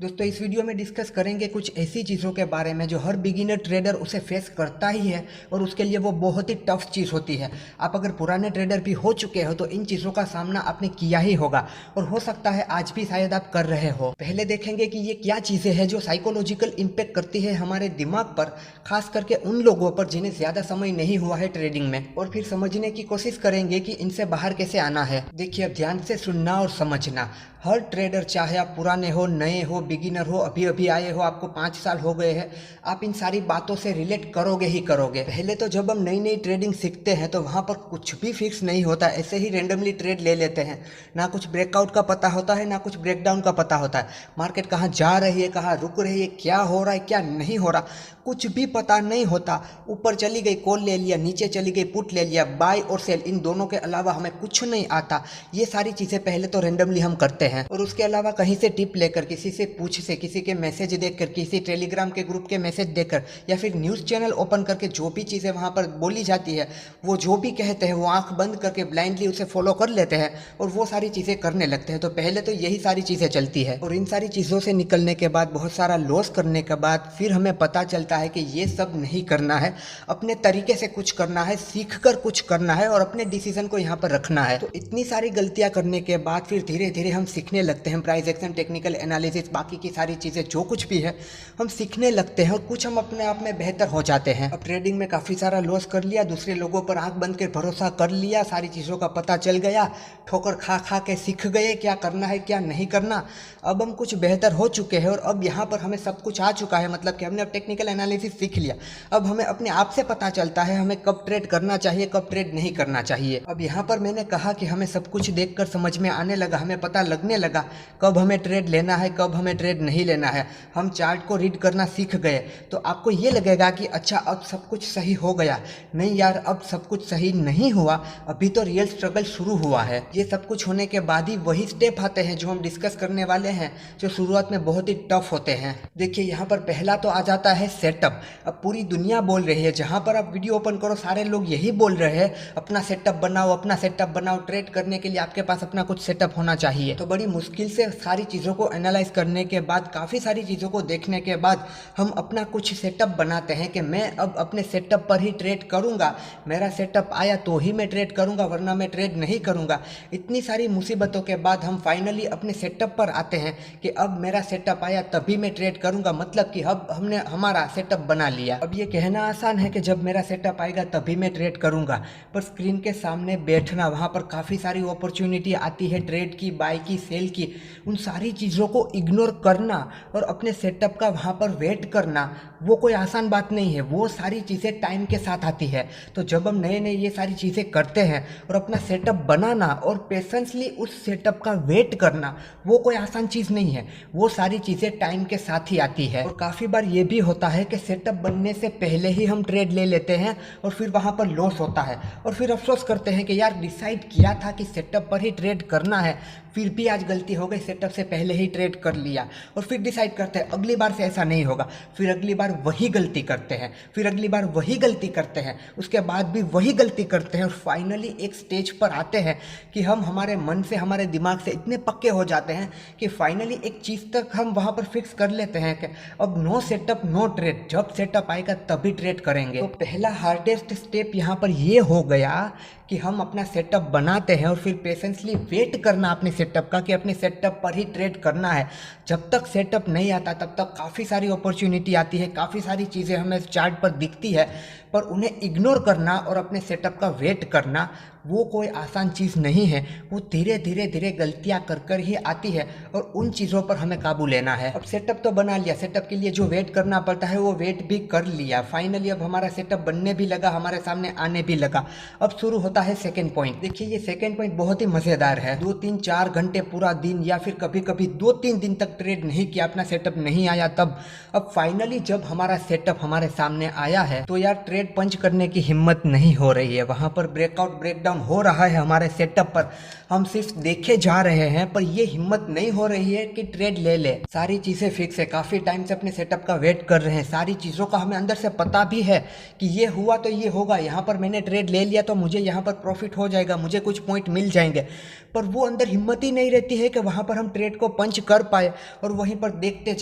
दोस्तों इस वीडियो में डिस्कस करेंगे कुछ ऐसी चीज़ों के बारे में जो हर बिगिनर ट्रेडर उसे फेस करता ही है और उसके लिए वो बहुत ही टफ चीज़ होती है। आप अगर पुराने ट्रेडर भी हो चुके हो तो इन चीज़ों का सामना आपने किया ही होगा और हो सकता है आज भी शायद आप कर रहे हो। पहले देखेंगे कि ये क्या चीज़ें हैं जो साइकोलॉजिकल इम्पैक्ट करती है हमारे दिमाग पर, खास करके उन लोगों पर जिन्हें ज़्यादा समय नहीं हुआ है ट्रेडिंग में, और फिर समझने की कोशिश करेंगे कि इनसे बाहर कैसे आना है। देखिए, अब ध्यान से सुनना और समझना। हर ट्रेडर, चाहे आप पुराने हो, नए हो, बिगिनर हो, अभी अभी आए हो, आपको 5 साल हो गए हैं, आप इन सारी बातों से रिलेट करोगे ही करोगे। पहले तो जब हम नई नई ट्रेडिंग सीखते हैं तो वहाँ पर कुछ भी फिक्स नहीं होता, ऐसे ही रेंडमली ट्रेड ले लेते हैं। ना कुछ ब्रेकआउट का पता होता है, ना कुछ ब्रेकडाउन का पता होता है। मार्केट कहाँ जा रही है, कहाँ रुक रही है, क्या हो रहा है, क्या नहीं हो रहा, कुछ भी पता नहीं होता। ऊपर चली गई कॉल ले लिया, नीचे चली गई पुट ले लिया, बाय और सेल, इन दोनों के अलावा हमें कुछ नहीं आता। ये सारी चीज़ें पहले तो रेंडमली हम करते हैं और उसके अलावा कहीं से टिप लेकर, किसी से पूछ से, किसी के मैसेज देखकर, किसी टेलीग्राम के ग्रुप के मैसेज देखकर, या फिर न्यूज़ चैनल ओपन करके जो भी चीज़ें वहाँ पर बोली जाती है, वो जो भी कहते हैं वो आंख बंद करके ब्लाइंडली उसे फॉलो कर लेते हैं और वो सारी चीज़ें करने लगते हैं। तो पहले तो यही सारी चीज़ें चलती है और इन सारी चीज़ों से निकलने के बाद, बहुत सारा लॉस करने के बाद, फिर हमें पता चलता है कि ये सब नहीं करना है, अपने तरीके से कुछ करना है, सीख कर कुछ करना है और अपने डिसीजन को यहाँ पर रखना है। तो इतनी सारी गलतियाँ करने के बाद फिर धीरे धीरे हम सीखने लगते हैं। प्राइस एक्शन, टेक्निकल एनालिसिस, बाकी की सारी चीज़ें जो कुछ भी है हम सीखने लगते हैं और कुछ हम अपने आप में बेहतर हो जाते हैं। अब ट्रेडिंग में काफ़ी सारा लॉस कर लिया, दूसरे लोगों पर आंख बंद के भरोसा कर लिया, सारी चीज़ों का पता चल गया, ठोकर खा खा के सीख गए क्या करना है क्या नहीं करना। अब हम कुछ बेहतर हो चुके हैं और अब यहाँ पर हमें सब कुछ आ चुका है, मतलब कि हमने अब टेक्निकल एनालिसिस सीख लिया। अब हमें अपने आप से पता चलता है हमें कब ट्रेड करना चाहिए, कब ट्रेड नहीं करना चाहिए। अब यहाँ पर मैंने कहा कि हमें सब कुछ देखकर समझ में आने लगा, हमें पता लगने लगा कब हमें ट्रेड लेना है, कब हमें ट्रेड नहीं लेना है। हम चार्ट को रीड करना सीख गए तो आपको ये लगेगा कि अच्छा अब सब कुछ सही हो गया। नहीं यार, अब सब कुछ सही नहीं हुआ, अभी तो रियल स्ट्रगल शुरू हुआ है। ये सब कुछ होने के बाद ही वही स्टेप आते हैं जो हम डिस्कस करने वाले हैं, जो शुरुआत में बहुत ही टफ होते हैं। देखिए, यहाँ पर पहला तो आ जाता है सेटअप। अब पूरी दुनिया बोल रही है, जहाँ पर आप वीडियो ओपन करो सारे लोग यही बोल रहे हैं, अपना सेटअप बनाओ, अपना सेटअप बनाओ। ट्रेड करने के लिए आपके पास अपना कुछ सेटअप होना चाहिए। तो बड़ी मुश्किल से सारी चीज़ों को एनालाइज करने के बाद, काफ़ी सारी चीज़ों को देखने के बाद हम अपना कुछ सेटअप बनाते हैं कि मैं अब अपने सेटअप पर ही ट्रेड करूँगा, मेरा सेटअप आया तो ही मैं ट्रेड करूँगा, वरना मैं ट्रेड नहीं करूँगा। इतनी सारी मुसीबतों के बाद हम फाइनली अपने सेटअप पर आते हैं कि अब मेरा सेटअप आया तभी मैं ट्रेड करूँगा, मतलब कि अब हमने हमारा सेटअप बना लिया। अब ये कहना आसान है कि जब मेरा सेटअप आएगा तभी मैं ट्रेड करूँगा, पर स्क्रीन के सामने बैठना, वहाँ पर काफ़ी सारी अपॉर्चुनिटी आती है ट्रेड की, बाय की, सेल की, उन सारी चीज़ों को इग्नोर करना और अपने सेटअप का वहाँ पर वेट करना, वो कोई आसान बात नहीं है। वो सारी चीज़ें टाइम के साथ आती है। तो जब हम नए नए ये सारी चीज़ें करते हैं और अपना सेटअप बनाना और पेशेंसली उस सेटअप का वेट करना, वो कोई आसान चीज़ नहीं है। वो सारी चीज़ें टाइम के साथ ही आती है। और काफ़ी बार ये भी होता है कि सेटअप बनने से पहले ही हम ट्रेड ले लेते हैं और फिर वहाँ पर लॉस होता है और फिर अफसोस करते हैं कि यार डिसाइड किया था कि सेटअप पर ही ट्रेड करना है, फिर भी आज गलती हो गई, सेटअप से पहले ही ट्रेड कर लिया। और फिर डिसाइड करते हैं अगली बार से ऐसा नहीं होगा, फिर अगली बार वही गलती करते हैं, फिर अगली बार वही गलती करते हैं, उसके बाद भी वही गलती करते हैं और फाइनली एक स्टेज पर आते हैं कि हम हमारे मन से, हमारे दिमाग से इतने पक्के हो जाते हैं कि फाइनली एक चीज़ तक हम वहाँ पर फिक्स कर लेते हैं कि अब नो सेटअप नो ट्रेड, जब सेटअप आएगा तभी ट्रेड करेंगे। तो पहला हार्डेस्ट स्टेप यहाँ पर ये हो गया कि हम अपना सेटअप बनाते हैं और फिर पेशेंसली वेट करना अपने सेटअप का कि अपने सेटअप पर ही ट्रेड करना है। जब तक सेटअप नहीं आता तब तक काफ़ी सारी अपॉर्चुनिटी आती है, काफ़ी सारी चीज़ें हमें चार्ट पर दिखती है, पर उन्हें इग्नोर करना और अपने सेटअप का वेट करना वो कोई आसान चीज़ नहीं है। वो धीरे धीरे धीरे गलतियाँ कर कर ही आती है और उन चीज़ों पर हमें काबू लेना है। अब सेटअप तो बना लिया, सेटअप के लिए जो वेट करना पड़ता है वो वेट भी कर लिया। फाइनली अब हमारा सेटअप बनने भी लगा, हमारे सामने आने भी लगा। अब शुरू होता है सेकेंड पॉइंट। देखिए, ये सेकेंड पॉइंट बहुत ही मज़ेदार है। 2-3-4 घंटे, पूरा दिन, या फिर कभी कभी 2-3 दिन तक ट्रेड नहीं किया, अपना सेटअप नहीं आया तब। अब फाइनली जब हमारा सेटअप हमारे सामने आया है तो यार ट्रेड पंच करने की हिम्मत नहीं हो रही है। वहाँ पर ब्रेकआउट ब्रेकडाउन टर्म हो रहा है हमारे सेटअप पर, हम सिर्फ देखे जा रहे हैं, पर ये हिम्मत नहीं हो रही है कि ट्रेड ले ले। सारी चीज़ें फिक्स है, काफ़ी टाइम से अपने सेटअप का वेट कर रहे हैं, सारी चीज़ों का हमें अंदर से पता भी है कि ये हुआ तो ये होगा, यहाँ पर मैंने ट्रेड ले लिया तो मुझे यहाँ पर प्रॉफिट हो जाएगा, मुझे कुछ पॉइंट मिल जाएंगे, पर वो अंदर हिम्मत ही नहीं रहती है कि वहाँ पर हम ट्रेड को पंच कर पाए। और वहीं पर देखते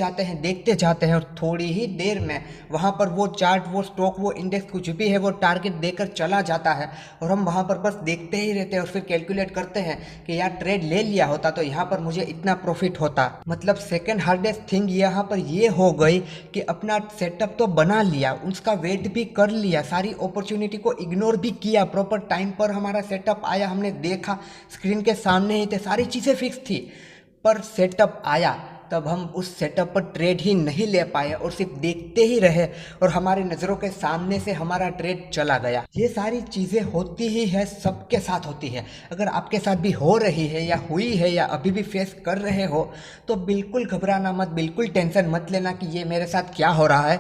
जाते हैं और थोड़ी ही देर में वहाँ पर वो चार्ट, वो स्टॉक, वो इंडेक्स कुछ भी है वो टारगेट देकर चला जाता है और हम वहाँ पर बस देखते ही रहते हैं और फिर कैलकुलेट करते हैं कि यार ट्रेड ले लिया होता तो यहाँ पर मुझे इतना प्रॉफिट होता। मतलब सेकेंड हार्डेस्ट थिंग यहाँ पर ये हो गई कि अपना सेटअप तो बना लिया, उसका वेट भी कर लिया, सारी अपॉर्चुनिटी को इग्नोर भी किया, प्रॉपर टाइम पर हमारा सेटअप आया, हमने देखा स्क्रीन के सामने ही थे, सारी चीज़ें फिक्स थी, पर सेटअप आया तब हम उस सेटअप पर ट्रेड ही नहीं ले पाए और सिर्फ देखते ही रहे और हमारी नज़रों के सामने से हमारा ट्रेड चला गया। ये सारी चीज़ें होती ही है, सबके साथ होती है। अगर आपके साथ भी हो रही है या हुई है या अभी भी फेस कर रहे हो तो बिल्कुल घबराना मत, बिल्कुल टेंशन मत लेना कि ये मेरे साथ क्या हो रहा है।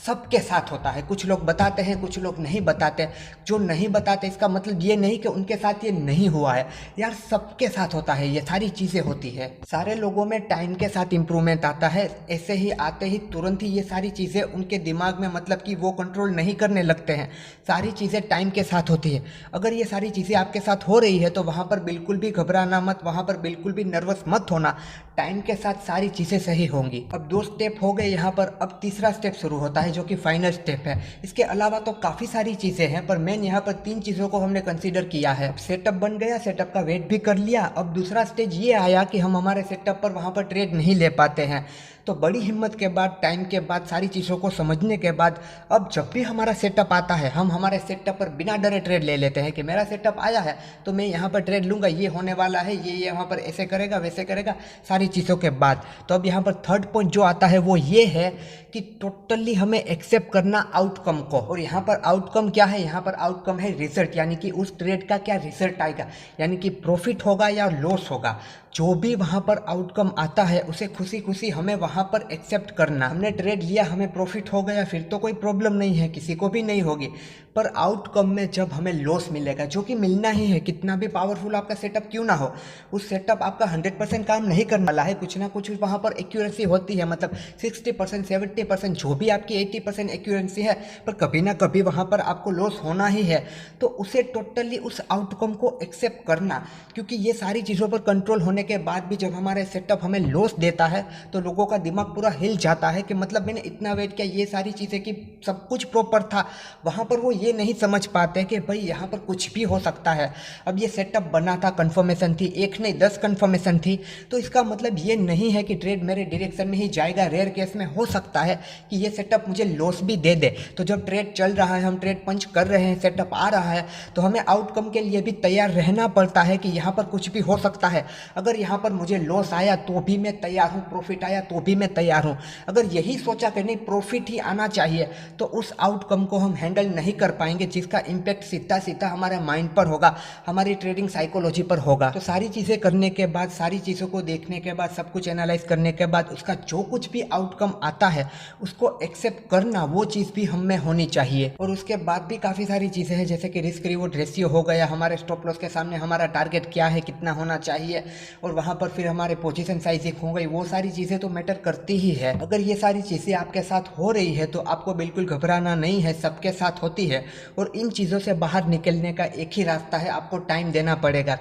सबके साथ होता है, कुछ लोग बताते हैं, कुछ लोग नहीं बताते। जो नहीं बताते इसका मतलब ये नहीं कि उनके साथ ये नहीं हुआ है, यार सबके साथ होता है, ये सारी चीज़ें होती है। सारे लोगों में टाइम के साथ इम्प्रूवमेंट आता है, ऐसे ही आते ही तुरंत ही ये सारी चीज़ें उनके दिमाग में मतलब कि वो कंट्रोल नहीं करने लगते हैं। सारी चीज़ें टाइम के साथ होती है। अगर ये सारी चीज़ें आपके साथ हो रही है तो वहाँ पर बिल्कुल भी घबराना मत, वहाँ पर बिल्कुल भी नर्वस मत होना, टाइम के साथ सारी चीज़ें सही होंगी। अब 2 स्टेप हो गए यहाँ पर, अब तीसरा स्टेप शुरू होता है जो कि फाइनल स्टेप है। इसके अलावा तो काफ़ी सारी चीज़ें हैं पर मेन यहाँ पर 3 चीज़ों को हमने कंसीडर किया है। सेटअप बन गया, सेटअप का वेट भी कर लिया, अब दूसरा स्टेज ये आया कि हम हमारे सेटअप पर वहाँ पर ट्रेड नहीं ले पाते हैं। तो बड़ी हिम्मत के बाद, टाइम के बाद, सारी चीज़ों को समझने के बाद अब जब भी हमारा सेटअप आता है हम हमारे सेटअप पर बिना डरे ट्रेड ले लेते हैं कि मेरा सेटअप आया है तो मैं यहाँ पर ट्रेड लूँगा, ये होने वाला है, ये यहाँ पर ऐसे करेगा वैसे करेगा, सारी चीज़ों के बाद। तो अब यहाँ पर थर्ड पॉइंट जो आता है वो ये है कि टोटली हमें एक्सेप्ट करना आउटकम को। और यहाँ पर आउटकम क्या है? यहाँ पर आउटकम है रिजल्ट, यानी कि उस ट्रेड का क्या रिजल्ट आएगा, यानी कि प्रॉफिट होगा या लॉस होगा। जो भी वहाँ पर आउटकम आता है उसे खुशी खुशी हमें वहाँ पर एक्सेप्ट करना। हमने ट्रेड लिया, हमें प्रॉफिट हो गया, फिर तो कोई प्रॉब्लम नहीं है, किसी को भी नहीं होगी। पर आउटकम में जब हमें लॉस मिलेगा, जो कि मिलना ही है, कितना भी पावरफुल आपका सेटअप क्यों ना हो, उस सेटअप आपका 100% काम नहीं करने वाला है। कुछ ना कुछ वहाँ पर एक्यूरेसी होती है, मतलब 60%, 70%, जो भी आपकी 80% एक्यूरेसी है, पर कभी ना कभी वहाँ पर आपको लॉस होना ही है। तो उसे टोटली उस आउटकम को एक्सेप्ट करना, क्योंकि ये सारी चीज़ों पर कंट्रोल होने के बाद भी जब हमारे सेटअप हमें लॉस देता है तो लोगों का दिमाग पूरा हिल जाता है कि मतलब मैंने इतना वेट किया, ये सारी चीज़ें कि सब कुछ प्रॉपर था। वहाँ पर वो ये नहीं समझ पाते कि भाई यहाँ पर कुछ भी हो सकता है। अब ये सेटअप बना था, कंफर्मेशन थी, एक नहीं 10 कंफर्मेशन थी, तो इसका मतलब ये नहीं है कि ट्रेड मेरे डायरेक्शन में ही जाएगा। रेयर केस में हो सकता है कि ये सेटअप मुझे लॉस भी दे दे। तो जब ट्रेड चल रहा है, हम ट्रेड पंच कर रहे हैं, सेटअप आ रहा है, तो हमें आउटकम के लिए भी तैयार रहना पड़ता है कि यहाँ पर कुछ भी हो सकता है। अगर यहाँ पर मुझे लॉस आया तो भी मैं तैयार हूँ, प्रॉफिट आया तो भी मैं तैयार हूँ। अगर यही सोचा कि नहीं प्रॉफिट ही आना चाहिए, तो उस आउटकम को हम हैंडल नहीं कर पाएंगे, जिसका इम्पैक्ट सीधा सीधा हमारे माइंड पर होगा, हमारी ट्रेडिंग साइकोलॉजी पर होगा। तो सारी चीज़ें करने के बाद, सारी चीज़ों को देखने के बाद, सब कुछ एनालाइज करने के बाद, उसका जो कुछ भी आउटकम आता है उसको एक्सेप्ट करना, वो चीज़ भी हम में होनी चाहिए। और उसके बाद भी काफ़ी सारी चीज़ें हैं, जैसे कि रिस्क रिवॉर्ड रेशियो हो गया, हमारे स्टॉप लॉस के सामने हमारा टारगेट क्या है, कितना होना चाहिए, और वहाँ पर फिर हमारे पोजीशन साइजिंग हो गई। वो सारी चीज़ें तो मैटर करती ही है। अगर ये सारी चीज़ें आपके साथ हो रही है तो आपको बिल्कुल घबराना नहीं है, सबके साथ होती है। और इन चीज़ों से बाहर निकलने का एक ही रास्ता है, आपको टाइम देना पड़ेगा।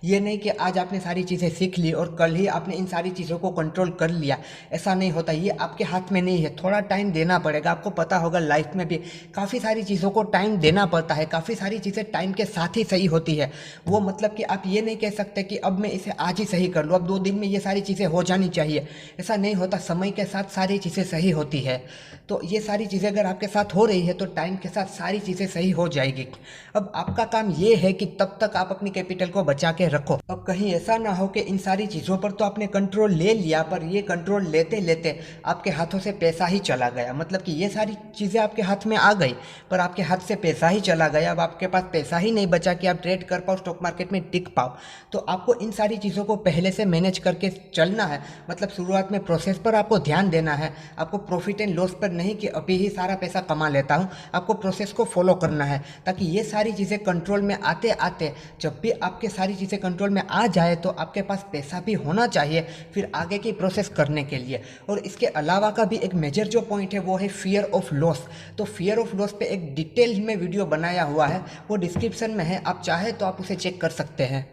ये नहीं कि आज आपने सारी चीज़ें सीख ली और कल ही आपने इन सारी चीज़ों को कंट्रोल कर लिया, ऐसा नहीं होता। ये आपके हाथ में नहीं है, थोड़ा टाइम देना पड़ेगा। आपको पता होगा लाइफ में भी काफ़ी सारी चीज़ों को टाइम देना पड़ता है, काफ़ी सारी चीज़ें टाइम के साथ ही सही होती है। वो मतलब कि आप ये नहीं कह सकते कि अब मैं इसे आज ही सही कर लूँ, अब 2 दिन में ये सारी चीज़ें हो जानी चाहिए, ऐसा नहीं होता। समय के साथ सारी चीज़ें सही होती है। तो ये सारी चीज़ें अगर आपके साथ हो रही है तो टाइम के साथ सारी चीज़ें सही हो जाएगी। अब आपका काम ये है कि तब तक आप अपनी कैपिटल को बचा के रखो। अब कहीं ऐसा ना हो कि इन सारी चीज़ों पर तो आपने कंट्रोल ले लिया, पर ये कंट्रोल लेते लेते आपके हाथों से पैसा ही चला गया। मतलब कि ये सारी चीज़ें आपके हाथ में आ गई पर आपके हाथ से पैसा ही चला गया। अब आपके पास पैसा ही नहीं बचा कि आप ट्रेड कर पाओ, स्टॉक मार्केट में टिक पाओ। तो आपको इन सारी चीज़ों को पहले से मैनेज करके चलना है। मतलब शुरुआत में प्रोसेस पर आपको ध्यान देना है। आपको प्रॉफिट एंड लॉस पर नहीं कि अभी ही सारा पैसा कमा लेता हूँ, आपको प्रोसेस को फॉलो करना है ताकि ये सारी चीज़ें कंट्रोल में आते आते जब भी आपके सारी चीज़ें कंट्रोल में आ जाए तो आपके पास पैसा भी होना चाहिए फिर आगे की प्रोसेस करने के लिए। और इसके अलावा का भी एक मेजर जो पॉइंट है वो है फियर ऑफ लॉस। तो फियर ऑफ लॉस पे एक डिटेल में वीडियो बनाया हुआ है, वो डिस्क्रिप्शन में है, आप चाहे तो आप उसे चेक कर सकते हैं।